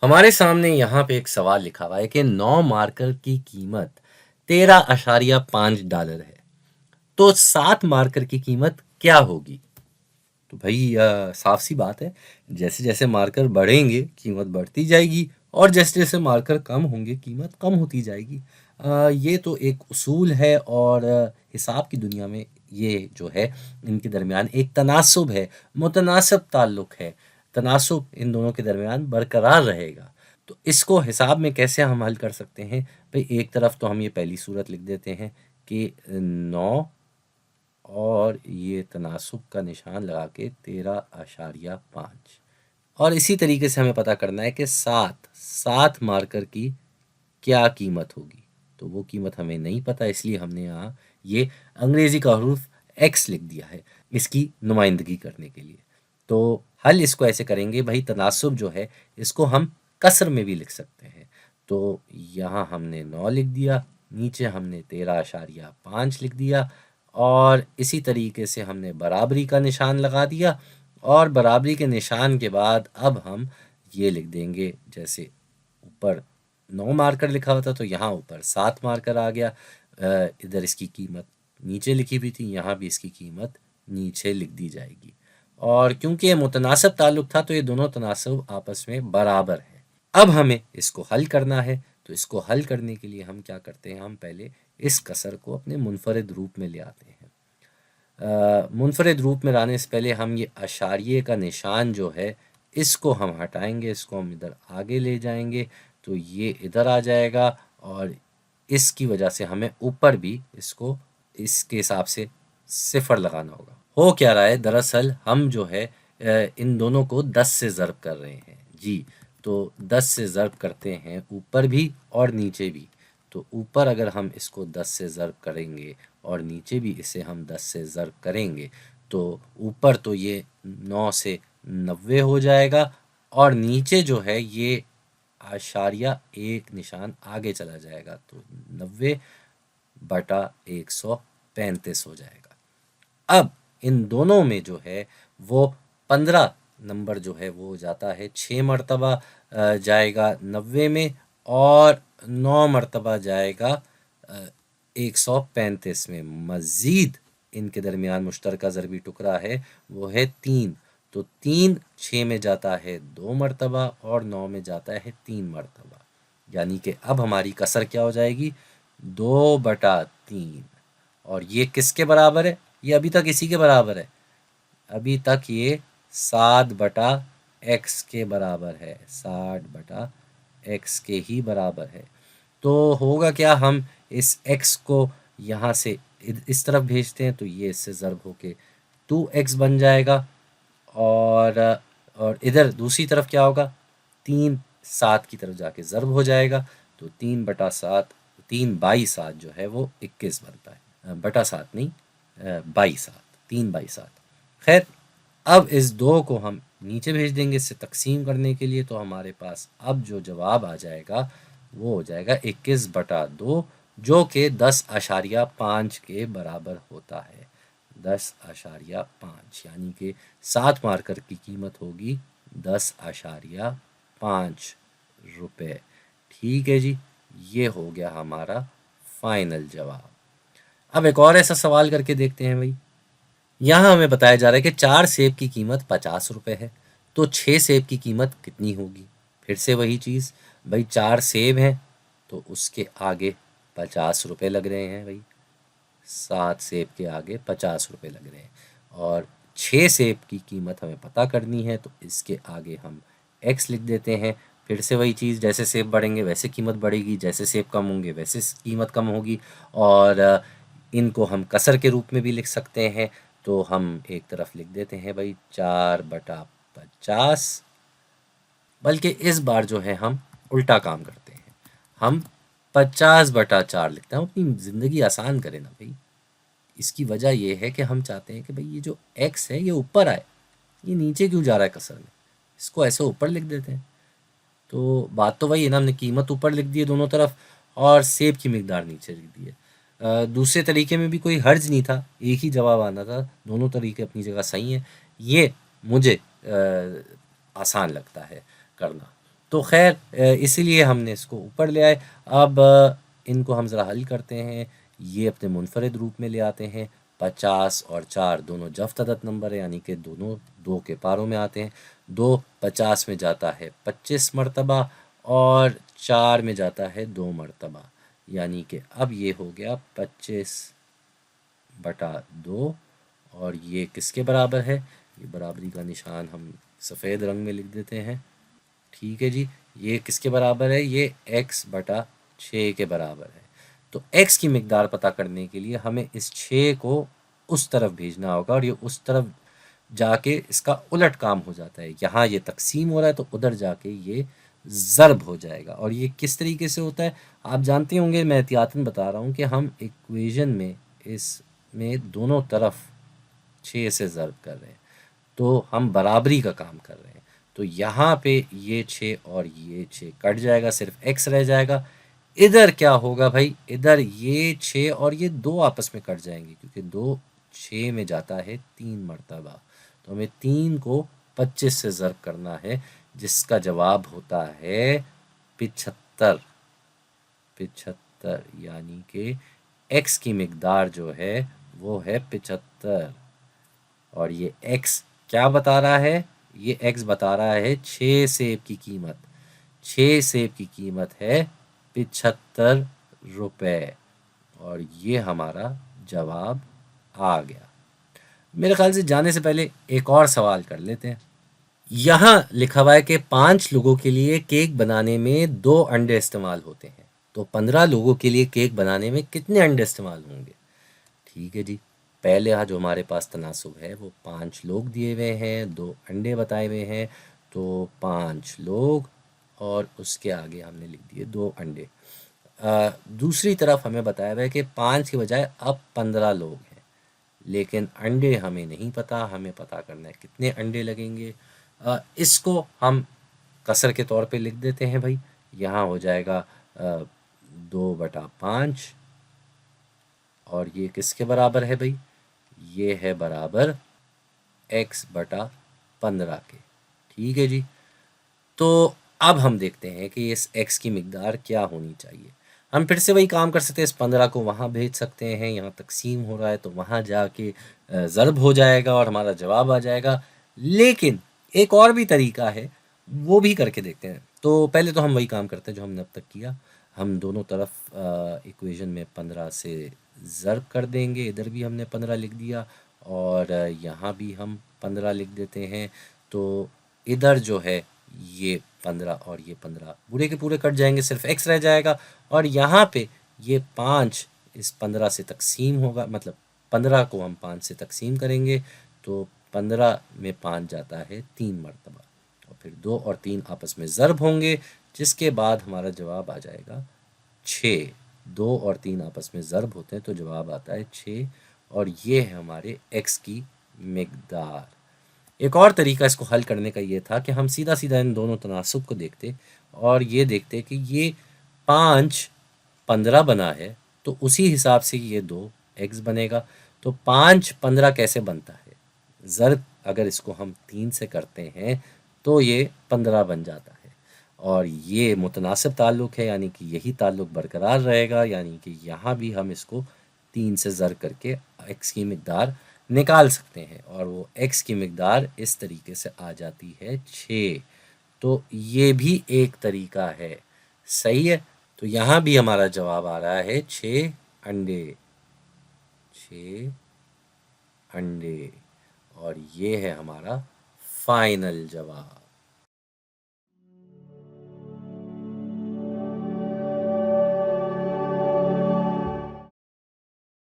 हमारे सामने यहाँ पे एक सवाल लिखा हुआ है कि 9 मार्कर की कीमत $13.5 है, तो 7 मार्कर की कीमत क्या होगी? तो भाई साफ सी बात है, जैसे जैसे मार्कर बढ़ेंगे कीमत बढ़ती जाएगी और जैसे जैसे मार्कर कम होंगे कीमत कम होती जाएगी। ये तो एक उसूल है और हिसाब की दुनिया में ये जो है इनके दरमियान एक तनासुब है, मुतनासिब ताल्लुक है। तनासुब इन दोनों के दरमियान बरकरार रहेगा। तो इसको हिसाब में कैसे हम हल कर सकते हैं? भाई एक तरफ तो हम ये पहली सूरत लिख देते हैं कि 9 और ये तनासुब का निशान लगा के 13.5 और इसी तरीके से हमें पता करना है कि सात मार्कर की क्या कीमत होगी। तो वो कीमत हमें नहीं पता, इसलिए हमने यहाँ ये अंग्रेजी का हरूफ एक्स लिख दिया है इसकी नुमाइंदगी करने के लिए। तो हल इसको ऐसे करेंगे भाई, तनासुब जो है इसको हम कसर में भी लिख सकते हैं। तो यहाँ हमने 9 लिख दिया, नीचे हमने 13.5 लिख दिया और इसी तरीके से हमने बराबरी का निशान लगा दिया और बराबरी के निशान के बाद अब हम ये लिख देंगे, जैसे ऊपर 9 मार्कर लिखा हुआ था तो यहाँ ऊपर 7 मार्कर आ गया। इधर इसकी कीमत नीचे लिखी हुई थी, यहाँ भी इसकी कीमत नीचे लिख दी जाएगी। और क्योंकि ये मुतनासिब ताल्लुक था तो ये दोनों तनासब आपस में बराबर है। अब हमें इसको हल करना है, तो इसको हल करने के लिए हम क्या करते हैं, हम पहले इस कसर को अपने मुनफरद रूप में ले आते हैं। मुनफरद रूप में लाने से पहले हम ये अशारिये का निशान जो है इसको हम हटाएंगे, इसको हम इधर आगे ले जाएंगे तो ये इधर आ जाएगा और इसकी वजह से हमें ऊपर भी इसको इसके हिसाब से सिफर लगाना होगा। हो क्या रहा है, दरअसल हम जो है इन दोनों को 10 से ज़र्ब कर रहे हैं जी। तो 10 से ज़र्ब करते हैं ऊपर भी और नीचे भी। तो ऊपर अगर हम इसको 10 से ज़र्ब करेंगे और नीचे भी इसे हम 10 से ज़र्ब करेंगे तो ऊपर तो ये 9 से 90 हो जाएगा और नीचे जो है ये आशारिया एक निशान आगे चला जाएगा तो 90/135 हो जाएगा। अब इन दोनों में जो है वो 15 नंबर जो है वो जाता है 6 मरतबा जाएगा 90 में और 9 मरतबा जाएगा 135 में। मज़ीद इनके दरमियान मुश्तरका ज़रबी टुकड़ा है वो है 3। तो 3 6 में जाता है 2 मरतबा और 9 में जाता है 3 मरतबा। यानी कि अब हमारी कसर क्या हो जाएगी, 2/3। और ये किसके बराबर है, ये अभी तक इसी के बराबर है। अभी तक ये 60/x के बराबर है, 60/x के ही बराबर है। तो होगा क्या, हम इस x को यहाँ से इस तरफ भेजते हैं तो ये इससे ज़र्ब होके 2x बन जाएगा और इधर दूसरी तरफ क्या होगा, 3 7 की तरफ जाके ज़र्ब हो जाएगा तो 3/7, 3/7 जो है वो 21 बनता है। बटा 7 नहीं, 22/7, 3/7। खैर, अब इस 2 को हम नीचे भेज देंगे इससे तकसीम करने के लिए, तो हमारे पास अब जो जवाब आ जाएगा वो हो जाएगा 21/2 जो कि 10.5 के बराबर होता है। 10.5 यानी कि 7 मार्कर की कीमत होगी 10.5 रुपये। ठीक है जी, ये हो गया हमारा फाइनल जवाब। अब एक और ऐसा सवाल करके देखते हैं भाई। यहाँ हमें बताया जा रहा है कि 4 सेब की कीमत 50 रुपये है, तो 6 सेब की कीमत कितनी होगी। फिर से वही चीज़ भाई, 4 सेब हैं तो उसके आगे 50 रुपये लग रहे हैं भाई, 7 सेब के आगे 50 रुपये लग रहे हैं और 6 सेब की कीमत हमें पता करनी है तो इसके आगे हम x लिख देते हैं। फिर से वही चीज़, जैसे सेब बढ़ेंगे वैसे कीमत बढ़ेगी, जैसे सेब कम होंगे वैसे कीमत कम होगी। और इनको हम कसर के रूप में भी लिख सकते हैं, तो हम एक तरफ लिख देते हैं भाई 4/50। बल्कि इस बार जो है हम उल्टा काम करते हैं, हम 50/4 लिखते हैं। हम अपनी ज़िंदगी आसान करें ना भाई। इसकी वजह ये है कि हम चाहते हैं कि भाई ये जो x है ये ऊपर आए, ये नीचे क्यों जा रहा है कसर में, इसको ऐसे ऊपर लिख देते हैं। तो बात तो वही है ना, हमने कीमत ऊपर लिख दी है दोनों तरफ और सेब की मिकदार नीचे लिख दी है। दूसरे तरीके में भी कोई हर्ज नहीं था, एक ही जवाब आना था। दोनों तरीके अपनी जगह सही हैं, ये मुझे आसान लगता है करना। तो खैर इसीलिए हमने इसको ऊपर ले आए। अब इनको हम ज़रा हल करते हैं। ये अपने मुनफरिद रूप में ले आते हैं। 50 और 4 दोनों जफ्त अदद नंबर है, यानी कि दोनों दो के पारों में आते हैं। 2 50 में जाता है 25 मरतबा और 4 में जाता है 2 मरतबा, यानी कि अब ये हो गया 25/2। और ये किसके बराबर है? ये बराबरी का निशान हम सफ़ेद रंग में लिख देते हैं। ठीक है जी, ये किसके बराबर है? ये x/6 के बराबर है। तो x की मिकदार पता करने के लिए हमें इस 6 को उस तरफ भेजना होगा और ये उस तरफ जाके इसका उलट काम हो जाता है। यहाँ ये तकसीम हो रहा है तो उधर जाके ये ज़र्ब हो जाएगा। और ये किस तरीके से होता है आप जानते होंगे, मैं एहतियातन बता रहा हूँ कि हम इक्वेशन में इसमें दोनों तरफ 6 से ज़र्ब कर रहे हैं, तो हम बराबरी का काम कर रहे हैं। तो यहाँ पे ये 6 और ये 6 कट जाएगा, सिर्फ x रह जाएगा। इधर क्या होगा भाई? इधर ये 6 और ये 2 आपस में कट जाएंगे, क्योंकि 2 6 में जाता है 3 मरतबा। तो हमें 3 को 25 से ज़र्ब करना है, जिसका जवाब होता है 75। 75 यानी कि x की मिकदार जो है वो है 75। और ये x क्या बता रहा है? ये x बता रहा है 6 सेब की कीमत। 6 सेब की कीमत है 75 रुपये। और ये हमारा जवाब आ गया। मेरे ख्याल से जाने से पहले एक और सवाल कर लेते हैं। यहाँ लिखा हुआ है कि 5 लोगों के लिए केक बनाने में 2 अंडे इस्तेमाल होते हैं, तो 15 लोगों के लिए केक बनाने में कितने अंडे इस्तेमाल होंगे? ठीक है जी, पहले यहाँ जो हमारे पास तनासुब है वो 5 लोग दिए हुए हैं, 2 अंडे बताए हुए हैं, तो 5 लोग और उसके आगे हमने लिख दिए 2 अंडे। दूसरी तरफ हमें बताया हुआ है कि 5 के बजाय अब 15 लोग हैं, लेकिन अंडे हमें नहीं पता, हमें पता करना है कितने अंडे लगेंगे। इसको हम कसर के तौर पे लिख देते हैं भाई। यहाँ हो जाएगा 2/5 और ये किसके बराबर है भाई? ये है बराबर x/15 के। ठीक है जी, तो अब हम देखते हैं कि इस x की मिकदार क्या होनी चाहिए। हम फिर से वही काम कर सकते हैं, इस 15 को वहाँ भेज सकते हैं, यहाँ तकसीम हो रहा है तो वहाँ जाके ज़र्ब हो जाएगा और हमारा जवाब आ जाएगा। लेकिन एक और भी तरीका है, वो भी करके देखते हैं। तो पहले तो हम वही काम करते हैं जो हमने अब तक किया। हम दोनों तरफ इक्वेशन में 15 से ज़र्ब कर देंगे। इधर भी हमने 15 लिख दिया और यहाँ भी हम 15 लिख देते हैं। तो इधर जो है ये 15 और ये 15 पूरे के पूरे कट जाएंगे, सिर्फ x रह जाएगा। और यहाँ पे ये 5 इस 15 से तकसीम होगा, मतलब 15 को हम 5 से तकसीम करेंगे तो 15 में 5 जाता है 3 मरतबा, और फिर 2 और 3 आपस में ज़र्ब होंगे, जिसके बाद हमारा जवाब आ जाएगा 6। 2 और 3 आपस में ज़र्ब होते हैं तो जवाब आता है 6। और ये है हमारे x की मिकदार। एक और तरीका इसको हल करने का ये था कि हम सीधा सीधा इन दोनों तनासुब को देखते और ये देखते कि ये 5 15 बना है, तो उसी हिसाब से ये 2 x बनेगा। तो 5 15 कैसे बनता है? ज़र्ब अगर इसको हम 3 से करते हैं तो ये 15 बन जाता है। और ये मुतनासिब ताल्लुक़ है, यानी कि यही ताल्लुक़ बरकरार रहेगा, यानी कि यहाँ भी हम इसको 3 से ज़र्ब करके x की मिकदार निकाल सकते हैं और वो x की मिकदार इस तरीके से आ जाती है 6। तो ये भी एक तरीका है, सही है। तो यहाँ भी हमारा जवाब आ रहा है 6 अंडे। 6 अंडे, और ये है हमारा फाइनल जवाब।